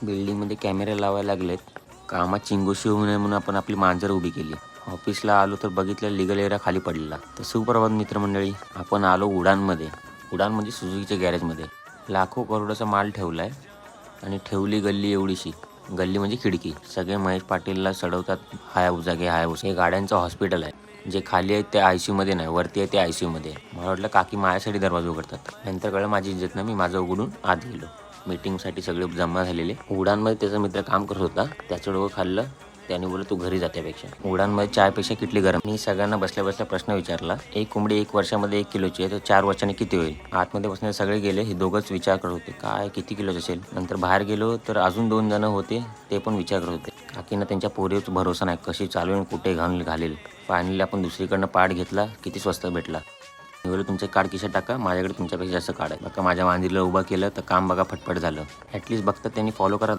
बिल्डिंगमध्ये कॅमेरे लावायला लागलेत. कामात चिंगोशी होऊ नये म्हणून आपण आपली मांजर उभी केली. ऑफिसला आलो तर बघितलं लीगल एरिया खाली पडलेला. तर सुप्रभात मित्रमंडळी, आपण आलो उडानमध्ये. उडान म्हणजे सुझुकीच्या गॅरेजमध्ये. लाखो करोडाचा माल ठेवला आहे आणि ठेवली गल्ली एवढीशी. गल्ली म्हणजे खिडकी. सगळे महेश पाटीलला चढवतात, हायाबुजा घे हायाबुजा. हे गाड्यांचं हॉस्पिटल आहे. जे खाली आहेत ते ICUमध्ये नाही, वरती आहे ते ICUमध्ये. मला वाटलं काकी माझ्यासाठी दरवाजा उघडतात. नंतर कळलं माझी इज्जत नाही, मी माझं उघडून आत गेलो. मीटिंगसाठी सगळे जमा झालेले. उडानमध्ये त्याचा मित्र काम करत होता. त्याचं डोकं खाल्लं. त्याने बोललं तू घरी जात्यापेक्षा उडानमध्ये चायपेक्षा किटली गरम. मी सगळ्यांना बसल्या बसल्या प्रश्न विचारला. एक कोंबडी 1 वर्षामध्ये 1 किलोची आहे, तर 4 वर्षांनी किती होईल? आतमध्ये बसणारे सगळे गेले. हे दोघंच विचार करत होते काय किती किलोच असेल. नंतर बाहेर गेलो तर अजून 2 जण होते, ते पण विचार करत होते. काकींना त्यांच्या पोरीवर भरोसा नाही, कशी चालवेल कुठे घालेल. फायनली आपण दुसरीकडनं पार्ट घेतला. किती स्वस्त भेटला. मी बोललो तुमचे कार्ड खिशात टाका, माझ्याकडे तुमच्यापेक्षा जास्त कार्ड आहे. बघा माझ्या मांजरीला उभा केलं तर काम बघा फटफट झालं. ॲटलीस्ट बघता त्यांनी फॉलो करा.